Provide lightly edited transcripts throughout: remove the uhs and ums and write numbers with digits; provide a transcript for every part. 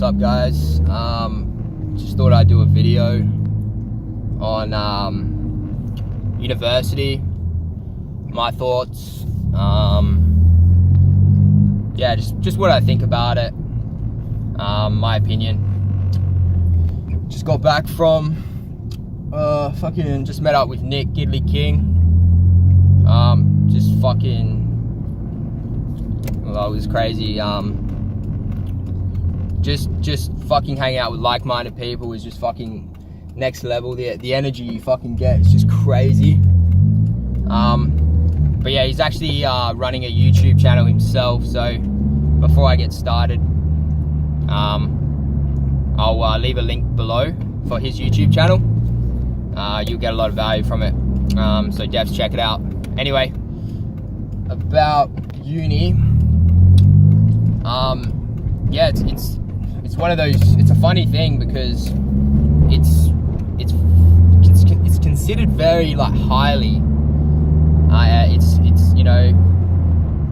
up, guys? Just thought I'd do a video on university, my thoughts, yeah, just what I think about it, my opinion. Just got back from just met up with Nick Gidley King. Well, it was crazy. Just fucking hanging out with like-minded people is just fucking next level. The energy you fucking get is just crazy. But yeah, he's actually running a YouTube channel himself. So before I get started, I'll leave a link below for his YouTube channel. You'll get a lot of value from it. So devs, check it out. Anyway, about uni. Yeah, it's one of those. It's a funny thing because it's considered very like highly. It's you know,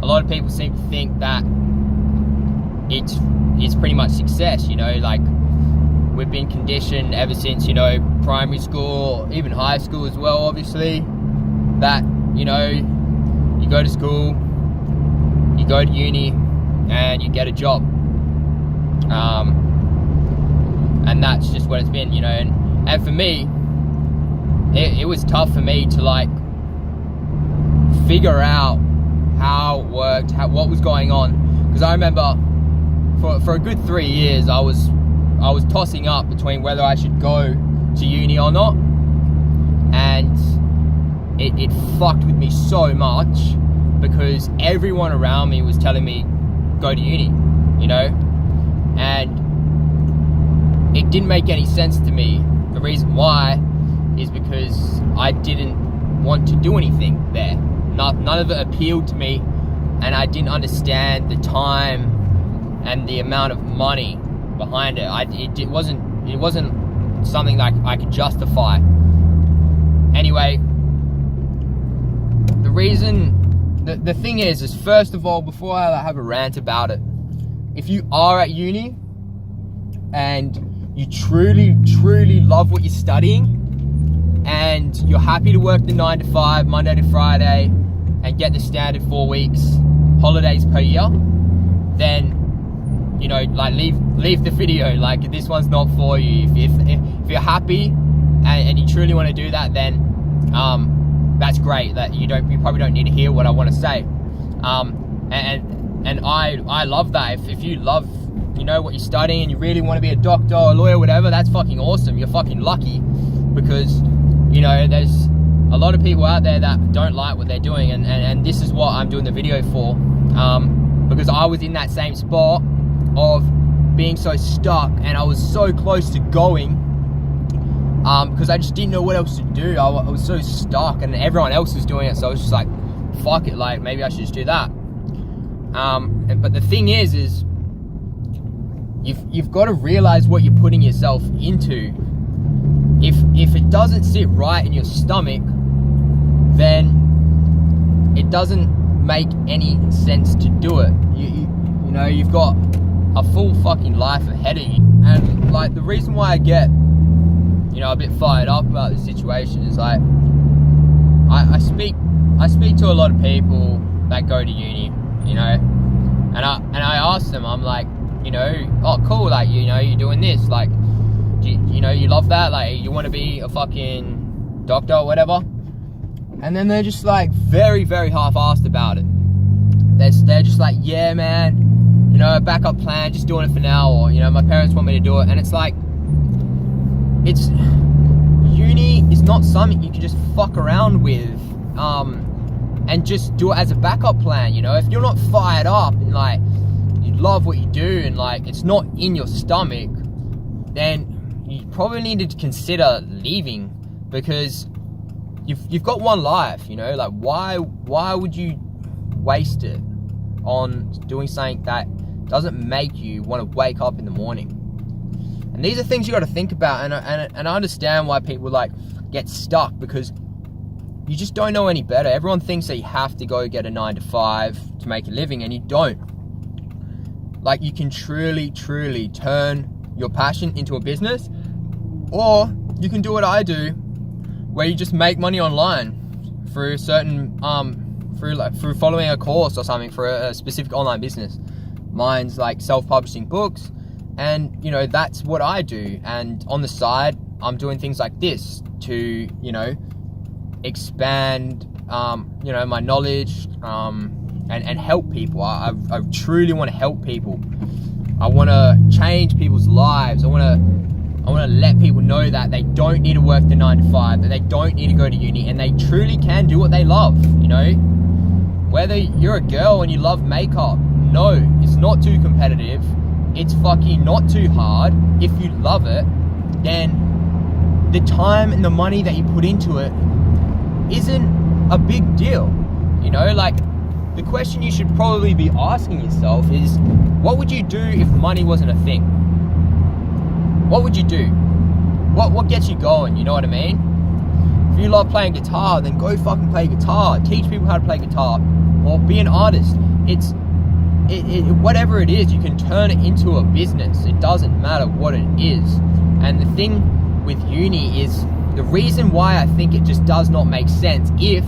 a lot of people seem to think that it's pretty much success. You know, like we've been conditioned ever since, you know, primary school, even high school as well, obviously, that, you know, you go to school, you go to uni, and you get a job. And that's just what it's been, you know. And for me, it was tough for me to like figure out how it worked, what was going on, because I remember for a good 3 years I was tossing up between whether I should go to uni or not, and it fucked with me so much because everyone around me was telling me go to uni, you know, and it didn't make any sense to me. The reason why is because I didn't want to do anything there. None of it appealed to me, and I didn't understand the time and the amount of money behind it. It wasn't something like I could justify. Anyway, the thing is first of all, before I have a rant about it, if you are at uni and you truly love what you're studying and you're happy to work the 9 to 5, Monday to Friday, and get the standard 4 weeks holidays per year, then, you know, like leave the video. Like, this one's not for you. If you're happy and you truly want to do that, then that's great. That you probably don't need to hear what I want to say. And I love that. If you love, you know, what you're studying and you really want to be a doctor or a lawyer, whatever, that's fucking awesome. You're fucking lucky, because, you know, there's a lot of people out there that don't like what they're doing, and this is what I'm doing the video for, because I was in that same spot of being so stuck, and I was so close to going, because I just didn't know what else to do. I was so stuck, and everyone else was doing it, so I was just like, fuck it, like, maybe I should just do that. But the thing is you've got to realize what you're putting yourself into. If it doesn't sit right in your stomach, then it doesn't make any sense to do it. You know, you've got a full fucking life ahead of you. And like, the reason why I get, you know, a bit fired up about this situation is like, I speak to a lot of people that go to uni, you know, and I ask them, I'm like, you know, oh cool, like, you know, you're doing this, like, you know, you love that, like, you want to be a fucking doctor or whatever. And then they're just like very half-assed about it. They're just like, yeah man, you know, a backup plan, just doing it for now, or, you know, my parents want me to do it. And it's like, uni is not something you can just fuck around with, and just do it as a backup plan. You know, if you're not fired up and like you love what you do and like it's not in your stomach, then you probably need to consider leaving, because you've got one life, you know. Like, why would you waste it on doing something that doesn't make you want to wake up in the morning? And these are things you got to think about, and I understand why people like get stuck, because you just don't know any better. Everyone thinks that you have to go get a 9 to 5 to make a living, and you don't. Like, you can truly turn your passion into a business, or you can do what I do, where you just make money online through certain through following a course or something for a specific online business. Mine's like self-publishing books, and you know, that's what I do. And on the side, I'm doing things like this to, you know, expand you know, my knowledge and help people. I truly want to help people. I want to change people's lives. I want to let people know that they don't need to work the 9 to 5, that they don't need to go to uni, and they truly can do what they love, you know? Whether you're a girl and you love makeup, no, it's not too competitive. It's fucking not too hard. If you love it, then the time and the money that you put into it isn't a big deal, you know? Like, the question you should probably be asking yourself is, what would you do if money wasn't a thing? What would you do? What gets you going, you know what I mean? If you love playing guitar, then go fucking play guitar. Teach people how to play guitar, or be an artist. Whatever it is, you can turn it into a business. It doesn't matter what it is. And the thing with uni is, the reason why I think it just does not make sense if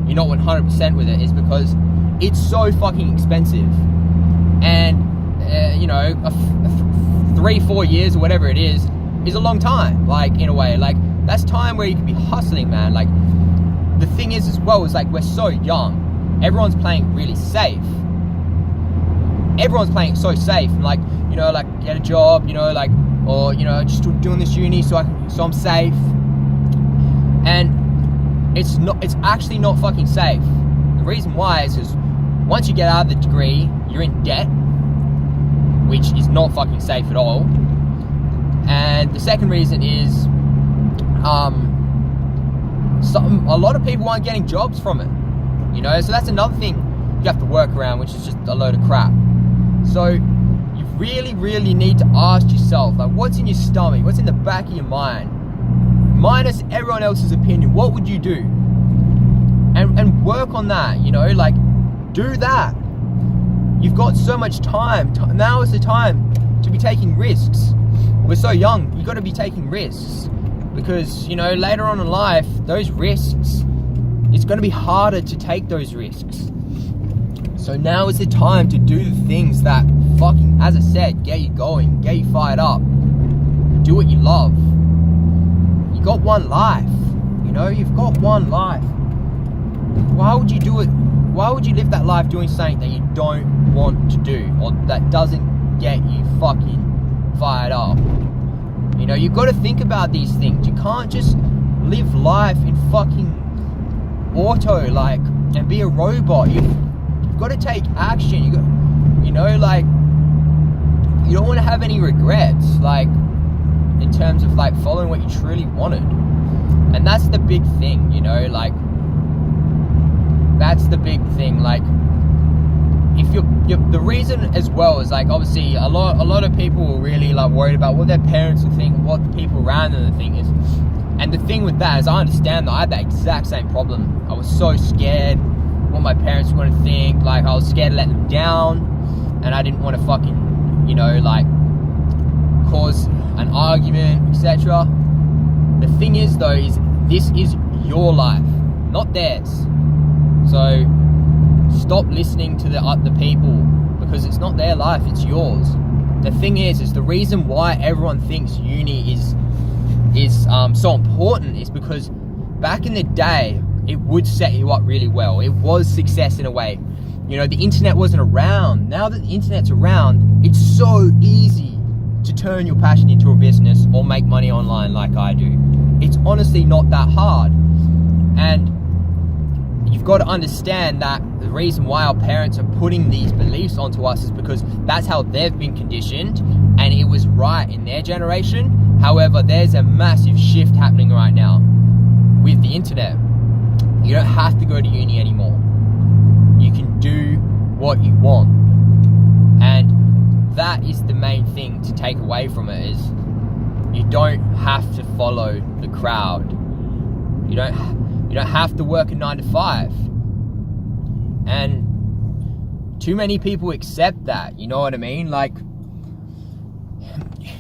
you're not 100% with it, is because it's so fucking expensive. And you know, 3-4 years or whatever it is a long time. Like, in a way, like, that's time where you can be hustling, man. Like, the thing is as well, is like, we're so young. Everyone's playing really safe. Everyone's playing so safe. Like, you know, like, get a job, you know, like, or, you know, just doing this uni so I'm safe. And it's actually not fucking safe. The reason why is because once you get out of the degree, you're in debt, which is not fucking safe at all. And the second reason is, a lot of people aren't getting jobs from it, you know. So that's another thing you have to work around, which is just a load of crap. So you really need to ask yourself, like, what's in your stomach, what's in the back of your mind, minus everyone else's opinion. What would you do? And work on that, you know, like, do that. You've got so much time. Now is the time to be taking risks. We're so young, you got to be taking risks, because, you know, later on in life, those risks, it's going to be harder to take those risks. So now is the time to do the things that fucking, as I said, get you going, get you fired up. Do what you love. You got one life, you know, you've got one life. Why would you do it? Why would you live that life doing something that you don't want to do, or that doesn't get you fucking fired up? You know, you've got to think about these things. You can't just live life in fucking auto, like, and be a robot. You've got to take action. You got, you know, like, you don't want to have any regrets, like, in terms of, like, following what you truly wanted. And that's the big thing, you know, like, that's the big thing. Like, if you're the reason as well is, like, obviously a lot of people are really, like, worried about what their parents will think, what the people around them will think is. And the thing with that is, I understand that I had that exact same problem. I was so scared what my parents were going to think. Like, I was scared to let them down, and I didn't want to fucking, you know, like, cause an argument, etc. The thing is, though, is this is your life, not theirs. So stop listening to the people, because it's not their life, it's yours. The thing is the reason why everyone thinks uni is so important is because back in the day, it would set you up really well. It was success in a way. You know, the internet wasn't around. Now that the internet's around, it's so easy to turn your passion into a business or make money online like I do. It's honestly not that hard. And you've got to understand that the reason why our parents are putting these beliefs onto us is because that's how they've been conditioned, and it was right in their generation. However, there's a massive shift happening right now with the internet. You don't have to go to uni anymore. You can do what you want. And that is the main thing to take away from it, is you don't have to follow the crowd. You don't have to work a 9 to 5. And too many people accept that, you know what I mean? Like,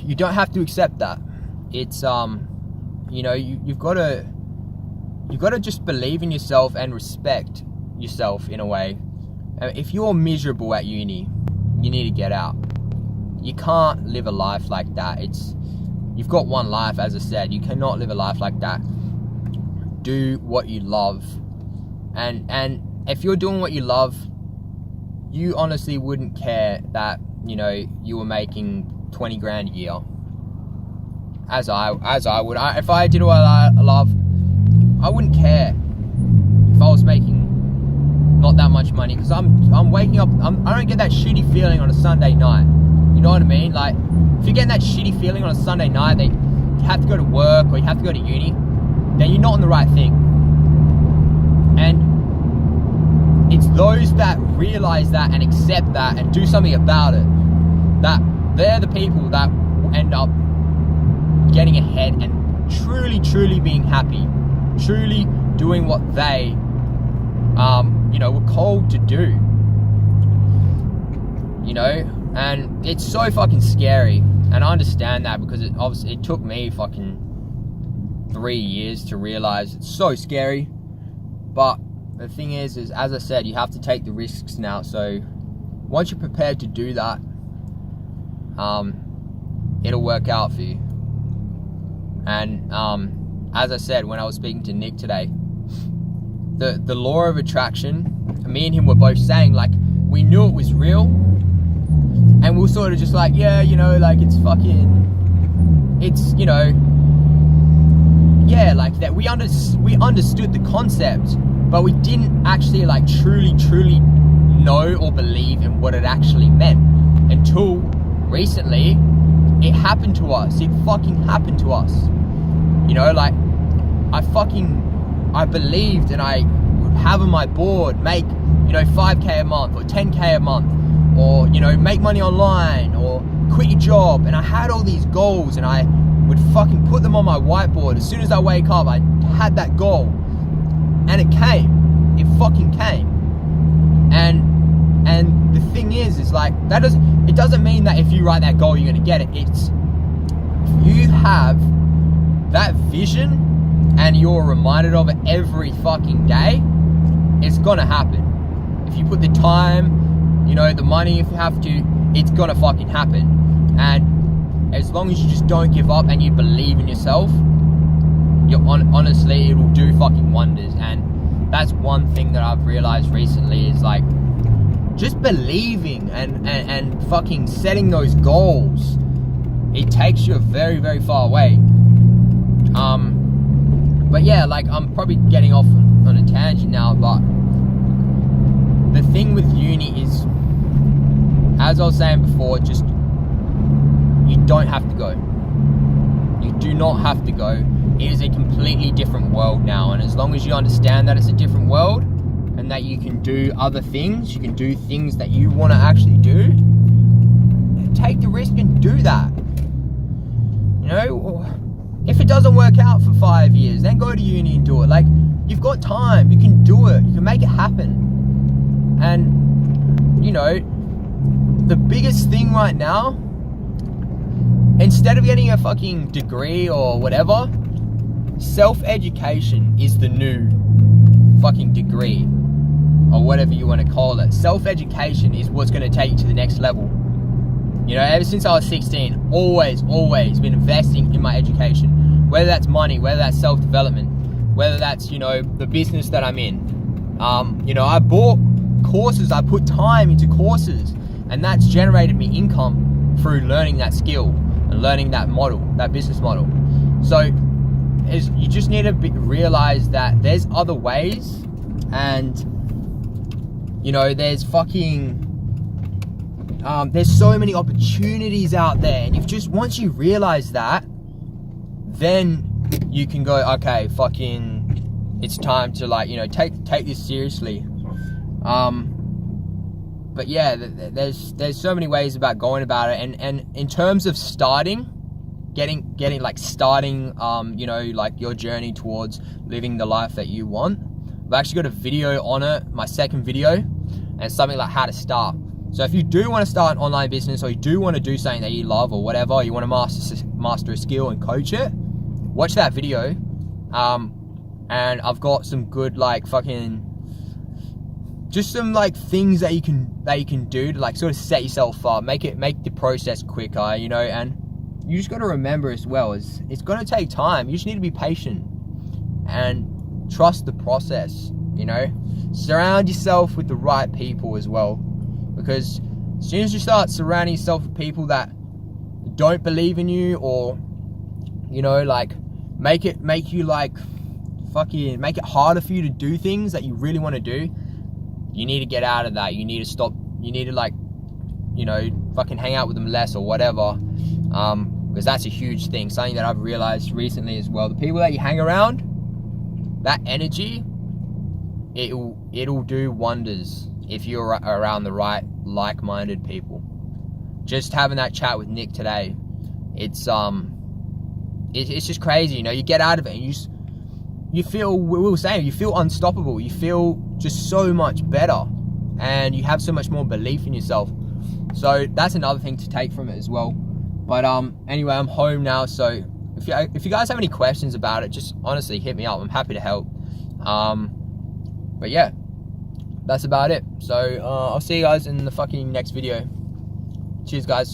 you don't have to accept that. It's you know, you've got to just believe in yourself and respect yourself in a way. If you're miserable at uni, you need to get out. You can't live a life like that. You've got one life, as I said. You cannot live a life like that. Do what you love, and if you're doing what you love, you honestly wouldn't care that, you know, you were making 20 grand a year. As I would. If I did what I love, I wouldn't care if I was making not that much money, because I'm waking up. I don't get that shitty feeling on a Sunday night. You know what I mean? Like, if you're getting that shitty feeling on a Sunday night that you have to go to work or you have to go to uni, then you're not on the right thing. And it's those that realize that and accept that and do something about it, that they're the people that end up getting ahead and truly being happy, truly doing what they you know, were called to do, you know. And it's so fucking scary, and I understand that, because it took me fucking 3 years to realize it's so scary. But the thing is as I said, you have to take the risks now. So once you're prepared to do that, it'll work out for you. And as I said when I was speaking to Nick today, the law of attraction, me and him were both saying, like, we knew it was real, and we were sort of just like, yeah, you know, like, it's, you know, yeah, like that. We understood the concept, but we didn't actually, like, truly know or believe in what it actually meant until recently. It happened to us. It fucking happened to us. You know, like, I believed, and I would have on my board, make, you know, 5k a month or 10k a month, or, you know, make money online, or quit your job. And I had all these goals, and I would fucking put them on my whiteboard. As soon as I wake up, I had that goal, and it came. It fucking came. And the thing is like, it doesn't mean that if you write that goal, you're gonna get it. It's, if you have that vision and you're reminded of it every fucking day, it's gonna happen. If you put the time, you know, the money, if you have to, it's gonna fucking happen. And as long as you just don't give up and you believe in yourself, honestly, it will do fucking wonders. And that's one thing that I've realized recently, is like, just believing and fucking setting those goals, it takes you very far away. But yeah, like, I'm probably getting off on a tangent now, but the thing with uni is, as I was saying before, just, you don't have to go. You do not have to go. It is a completely different world now, and as long as you understand that it's a different world, and that you can do other things, you can do things that you want to actually do, take the risk and do that. You know, if it doesn't work out for 5 years, then go to uni and do it. Like, you've got time, you can do it, you can make it happen. And, you know, the biggest thing right now, instead of getting a fucking degree or whatever, self-education is the new fucking degree, or whatever you want to call it. Self-education is what's going to take you to the next level. You know, ever since I was 16, always been investing in my education, whether that's money, whether that's self-development, whether that's, you know, the business that I'm in. You know, I bought courses, I put time into courses, and that's generated me income through learning that skill and learning that model, that business model. So you just need to realize that there's other ways, and, you know, there's fucking, there's so many opportunities out there, and if just, once you realize that, then you can go, okay, fucking, it's time to, like, you know, take this seriously. But yeah, there's so many ways about going about it, and in terms of starting, getting like starting, you know, like your journey towards living the life that you want. I've actually got a video on it, my second video. and something like how to start. So if you do want to start an online business, or you do want to do something that you love or whatever, you want to master a skill and coach it, watch that video. And I've got some good like fucking, just some like things that you can do to like sort of set yourself up, make the process quicker, you know. And you just got to remember as well, it's going to take time. You just need to be patient and trust the process, you know. Surround yourself with the right people as well, because as soon as you start surrounding yourself with people that don't believe in you, or, you know, like make it harder for you to do things that you really want to do, you need to get out of that. You need to stop. You need to, like, you know, fucking hang out with them less or whatever, because that's a huge thing. Something that I've realized recently as well. The people that you hang around, that energy, it'll do wonders if you're around the right like-minded people. Just having that chat with Nick today, it's just crazy, you know. You get out of it and you feel, we were saying, you feel unstoppable. You feel just so much better, and you have so much more belief in yourself. So that's another thing to take from it as well. But anyway, I'm home now, so if you guys have any questions about it, just honestly hit me up. I'm happy to help. But yeah, that's about it. So I'll see you guys in the fucking next video. Cheers, guys.